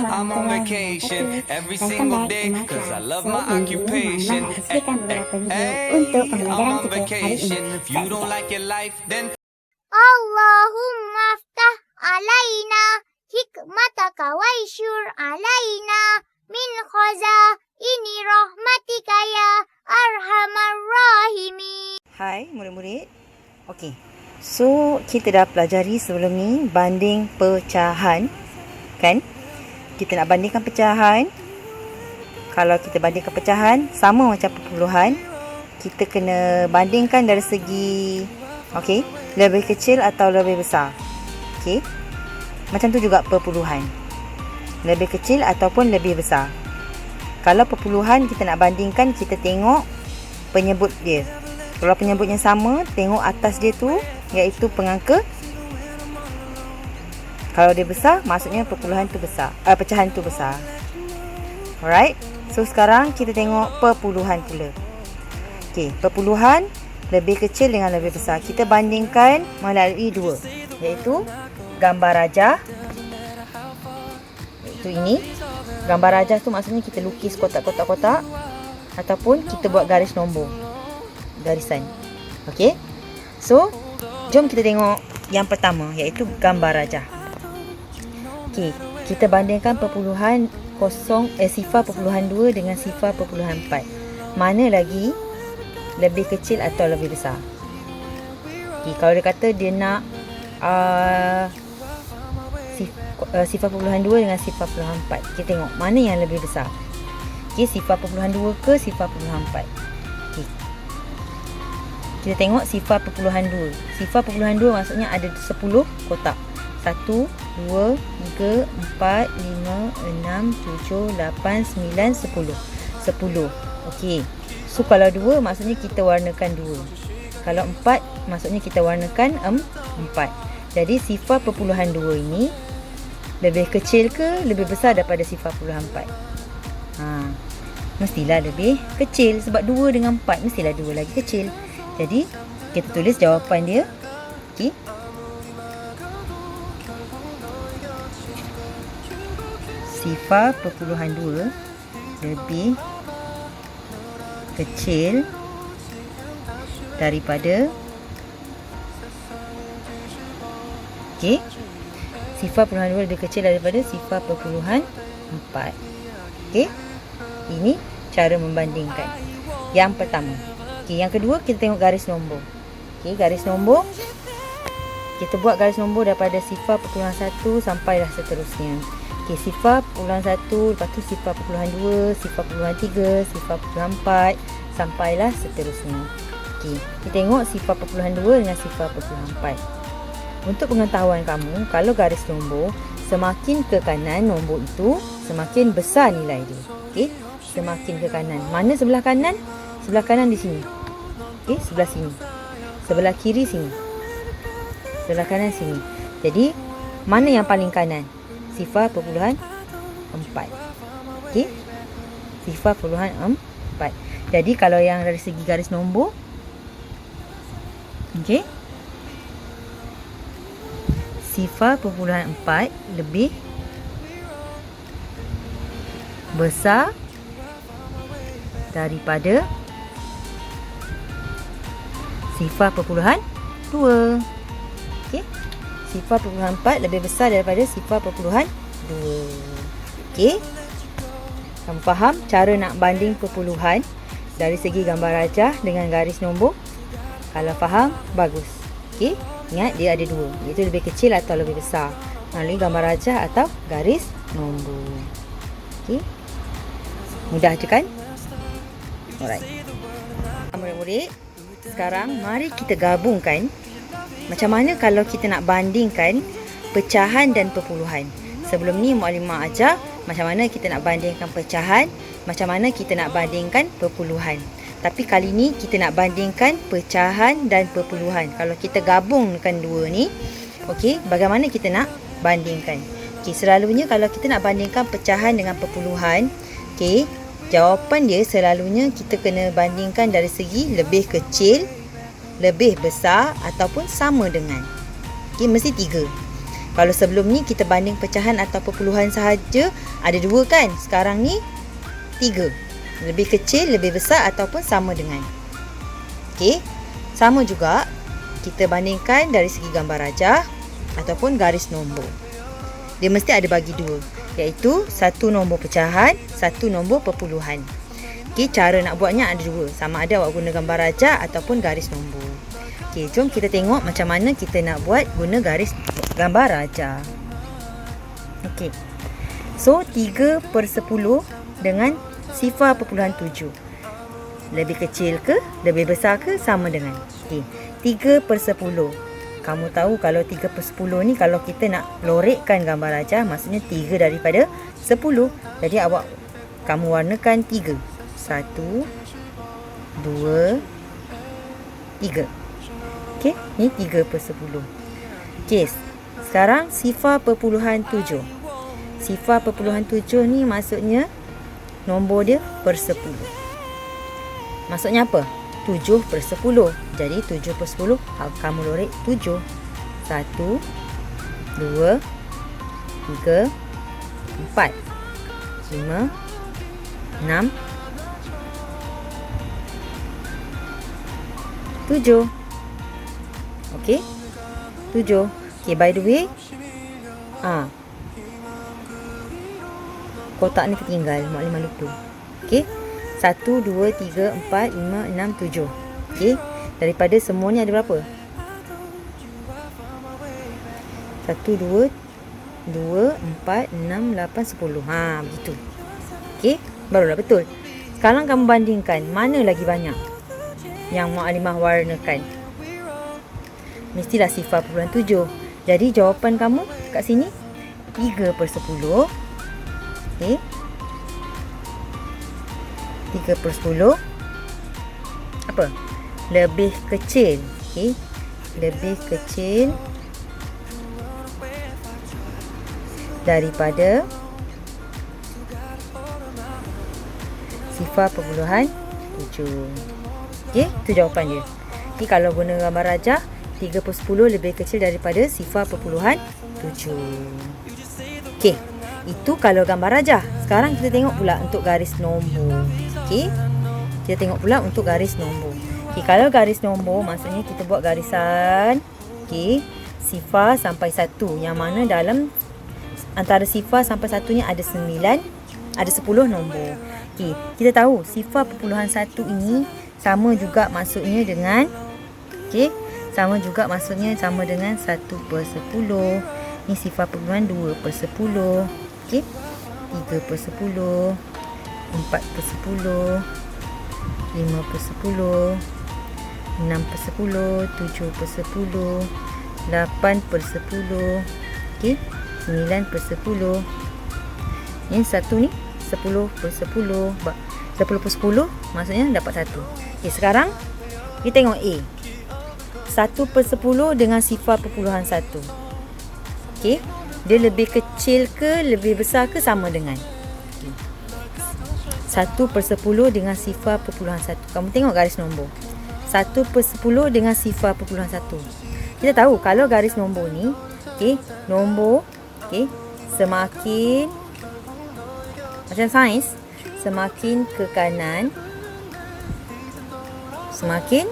I'm on vacation every single day cause I love my occupation. Untuk I'm pembelajaran on kita hari ini. vacation. If you don't like your life, then Allahumma aftah alaina hikmataka waishur alaina min khazaini rahmatika ya arhamar rahimin. Hai murid-murid. Okey. So, kita dah pelajari sebelum ni banding pecahan. Kan? Kita nak bandingkan pecahan. Kalau kita bandingkan pecahan sama macam perpuluhan, kita kena bandingkan dari segi lebih kecil atau lebih besar. Okey. Macam tu juga perpuluhan. Lebih kecil ataupun lebih besar. Kalau perpuluhan kita nak bandingkan, kita tengok penyebut dia. Kalau penyebutnya sama, tengok atas dia tu iaitu pengangka. Kalau dia besar, maksudnya perpuluhan tu besar. Pecahan tu besar. Alright. So sekarang kita tengok perpuluhan pula. Okey, perpuluhan lebih kecil dengan lebih besar. Kita bandingkan melalui dua, iaitu gambar rajah. Iaitu ini. Gambar rajah tu maksudnya kita lukis kotak-kotak-kotak ataupun kita buat garis nombor. Garisan. Okey. So, jom kita tengok yang pertama iaitu gambar rajah. Okey, kita bandingkan perpuluhan sifar perpuluhan 2 dengan sifar perpuluhan 4. Mana lagi lebih kecil atau lebih besar? Okey, kalau dia kata dia nak sifar perpuluhan 2 dengan sifar perpuluhan 4, kita tengok mana yang lebih besar. Okey, sifar perpuluhan 2 ke sifar perpuluhan 4? Okey. Kita tengok sifar perpuluhan 2. Sifar perpuluhan 2 maksudnya ada 10 kotak. 1, 2, 3, 4, 5, 6, 7, 8, 9, 10. 10. Okey. So kalau 2 maksudnya kita warnakan 2. Kalau 4 maksudnya kita warnakan 4. Jadi sifar perpuluhan 2 ini lebih kecil ke lebih besar daripada sifar perpuluhan 4? Mestilah lebih kecil sebab 2 dengan 4 mestilah 2 lagi kecil. Jadi kita tulis jawapan dia. Okey. Sifar perpuluhan 2 lebih kecil daripada sifar perpuluhan 2 lebih kecil daripada sifar perpuluhan 4. Okey. Ini cara membandingkan. Yang pertama. Okey, yang kedua kita tengok garis nombor. Okey, garis nombor. Kita buat garis nombor daripada sifar perpuluhan 1 sampailah seterusnya. Okey, sifar perpuluhan 1, lepas tu sifar perpuluhan 2, sifar perpuluhan 3, sifar perpuluhan 4 sampailah seterusnya. Okey, kita tengok sifar perpuluhan 2 dengan sifar perpuluhan 4. Untuk pengetahuan kamu, kalau garis nombor semakin ke kanan nombor itu, semakin besar nilai dia. Okey, semakin ke kanan. Mana sebelah kanan? Sebelah kanan di sini. Okey, sebelah sini. Sebelah kiri sini. Sebelah kanan sini. Jadi, mana yang paling kanan? Sifar perpuluhan 4. Okey. Sifar perpuluhan 4. Jadi kalau yang dari segi garis nombor, okey, sifar perpuluhan 4 lebih besar daripada sifar perpuluhan 2. Okey. Sifar perpuluhan 4 lebih besar daripada sifar perpuluhan 2. Okey. Kamu faham cara nak banding perpuluhan dari segi gambar rajah dengan garis nombor? Kalau faham, bagus. Okey. Ingat dia ada 2, iaitu lebih kecil atau lebih besar melalui gambar rajah atau garis nombor. Okey. Mudah je kan? Alright. Murid-murid, sekarang mari kita gabungkan macam mana kalau kita nak bandingkan pecahan dan perpuluhan. Sebelum ni Mukadimah ajar macam mana kita nak bandingkan pecahan, macam mana kita nak bandingkan perpuluhan. Tapi kali ni kita nak bandingkan pecahan dan perpuluhan. Kalau kita gabungkan dua ni, okey, bagaimana kita nak bandingkan? Okey, selalunya kalau kita nak bandingkan pecahan dengan perpuluhan, okey, jawapan dia selalunya kita kena bandingkan dari segi lebih kecil, lebih besar ataupun sama dengan. Okey, mesti 3. Kalau sebelum ni kita banding pecahan atau perpuluhan sahaja, ada 2 kan? Sekarang ni 3. Lebih kecil, lebih besar ataupun sama dengan. Okey. Sama juga kita bandingkan dari segi gambar rajah ataupun garis nombor. Dia mesti ada bagi 2, iaitu 1 nombor pecahan, 1 nombor perpuluhan. Okey, cara nak buatnya ada 2. Sama ada awak guna gambar rajah ataupun garis nombor. Okey, jom kita tengok macam mana kita nak buat guna garis gambar rajah. Okey. So 3/10 dengan 0.7. Lebih kecil ke, lebih besar ke, sama dengan. Okey. 3/10. Kamu tahu kalau 3/10 ni kalau kita nak lorekkan gambar rajah, maksudnya 3 daripada 10. Jadi kamu warnakan 3. 1 2 3. Okey, ni 3/10. Okey. Sekarang 0.7. 0.7 ni maksudnya nombor dia per 10. Maksudnya apa? 7/10. Jadi 7/10 kamu lorek 7. 1 2 3 4 5 6 7. Okey. 7. Okey, by the way, kotak ni tertinggal, Mak Limah lupa. Okey. 1 2 3 4 5 6 7. Okey. Daripada semua ni ada berapa? 1 2 4 6 8 10. Begitu. Okey, barulah betul. Sekarang kamu bandingkan mana lagi banyak yang Mak Alimah warnakan. Mestilah 0.7. Jadi jawapan kamu kat sini 3/10. Okey. 3/10 apa? Lebih kecil. Okey. Lebih kecil daripada 0.7. Okey, itu jawapan dia. Okey, kalau guna gambar rajah, 3/10 lebih kecil daripada 0.7. Okey, itu kalau gambar rajah. Sekarang kita tengok pula untuk garis nombor. Okey, kita tengok pula untuk garis nombor. Okey, kalau garis nombor maksudnya kita buat garisan, okey, 0 sampai 1, yang mana dalam antara 0 sampai 1 ni ada 9, ada 10 nombor. Okey, kita tahu 0.1 ini sama juga maksudnya dengan, okey, sama juga maksudnya sama dengan 1/10. Ni 0.2/10. Okey, 3/10, 4/10, 5/10, 6/10, 7/10, 8/10. Okey, 9/10. Yang satu ni 10/10. 10/10 maksudnya dapat 1. Okey, sekarang kita tengok A. 1/10 dengan 0.1. Okey, dia lebih kecil ke, lebih besar ke, sama dengan. Okay. 1/10 dengan 0.1. Kamu tengok garis nombor. 1/10 dengan 0.1. Kita tahu kalau garis nombor ni, okey, nombor, okey, semakin macam sains, semakin ke kanan semakin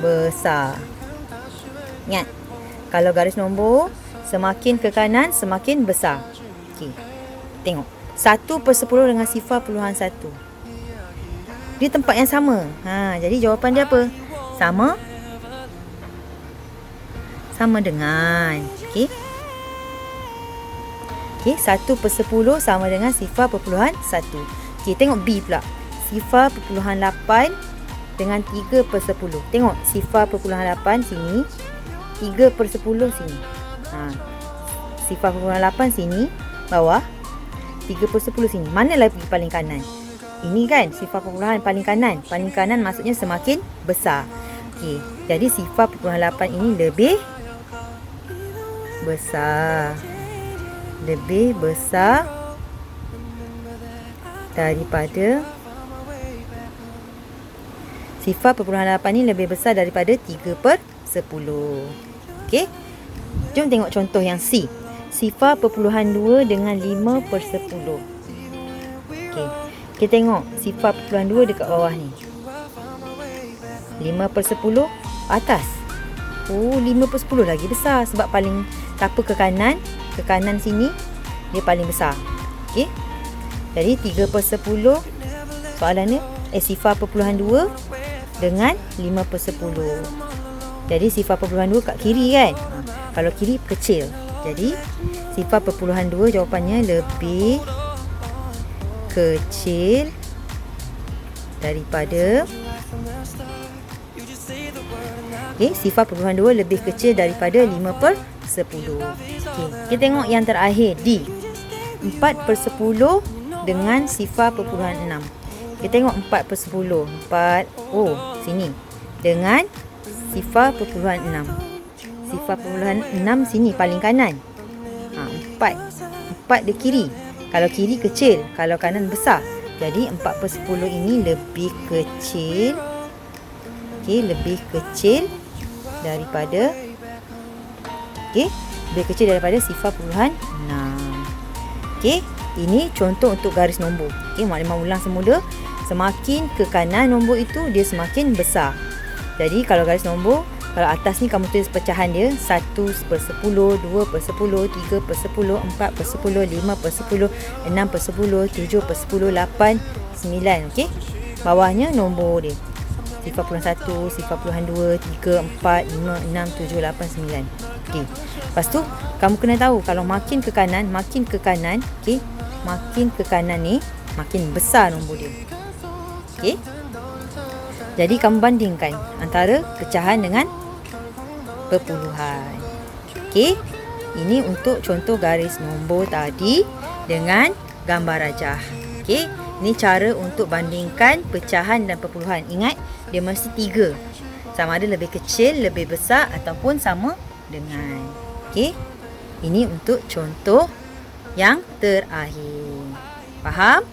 besar. Ingat, kalau garis nombor semakin ke kanan semakin besar. Okey, tengok 1/10 dengan 0.1. Dia tempat yang sama. Jadi jawapan dia apa? Sama dengan. Okey. Okey, 1/10 sama dengan 0.1. Okey, tengok B pula. 0.8 dengan 3/10. Tengok 0.8 sini, 3/10 sini. 0.8 sini bawah, 3/10 sini. Mana lagi paling kanan? Ini kan 0.8 paling kanan. Paling kanan maksudnya semakin besar. Okey, jadi 0.8 ini lebih besar. Lebih besar daripada 0.8 ni lebih besar daripada 3/10. Okey. Jom tengok contoh yang C. Sifar perpuluhan 2 dengan 5/10. Okey. Kita tengok sifar perpuluhan 2 dekat bawah ni. 5/10 atas. Oh, 5/10 lagi besar sebab paling tapa ke kanan sini dia paling besar. Okey. Jadi 3/10 soalannya sifar perpuluhan 2 dengan 5/10. Jadi sifar perpuluhan 2 kat kiri kan? Kalau kiri kecil. Jadi sifar perpuluhan 2 jawapannya lebih kecil daripada sifar perpuluhan 2 lebih kecil daripada 5/10. Kita tengok yang terakhir D. 4/10 dengan sifar perpuluhan 6. Kita tengok 4/10. 4, sini. Dengan sifar perpuluhan 6. Sifar perpuluhan 6 sini paling kanan. 4 dia kiri. Kalau kiri kecil, kalau kanan besar. Jadi 4/10 ini lebih kecil. Lebih kecil daripada lebih kecil daripada sifar perpuluhan 6. Ini contoh untuk garis nombor. Maklumat ulang semula. Semakin ke kanan nombor itu, dia semakin besar. Jadi kalau garis nombor, kalau atas ni kamu tulis pecahan dia 1/10, 2/10, 3/10, 4/10, 5/10, 6/10, 7/10, 8, 9. Okey. Bawahnya nombor dia. Sifar perpuluhan 1, sifar perpuluhan 2, 3, 4, 5, 6, 7, 8, 9. Okey. Lepas tu kamu kena tahu kalau makin ke kanan, okey. Makin ke kanan ni, makin besar nombor dia. Okey. Jadi kamu bandingkan antara pecahan dengan perpuluhan. Okey. Ini untuk contoh garis nombor tadi dengan gambar rajah. Okey. Ini cara untuk bandingkan pecahan dan perpuluhan. Ingat, dia mesti 3. Sama ada lebih kecil, lebih besar ataupun sama dengan. Okey. Ini untuk contoh yang terakhir. Faham?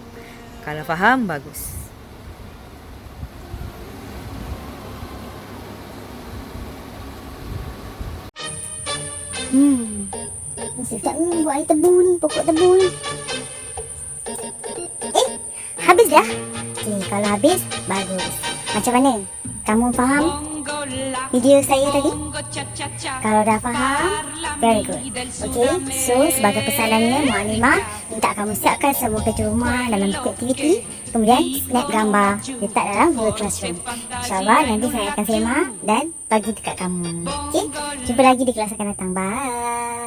Kalau faham, bagus. Sedap ni buat air tebu ni, pokok tebu ni. Habis dah? Kalau habis, bagus. Macam mana? Kamu faham video saya tadi? Kalau dah faham, very good. Okay, so sebagai pesanannya, Muallimah minta kamu siapkan semua kerja rumah dalam buku aktiviti, kemudian snap gambar, letak dalam Google Classroom. InsyaAllah nanti saya akan semak dan bagi dekat kamu. Okay, jumpa lagi di kelas akan datang. Bye.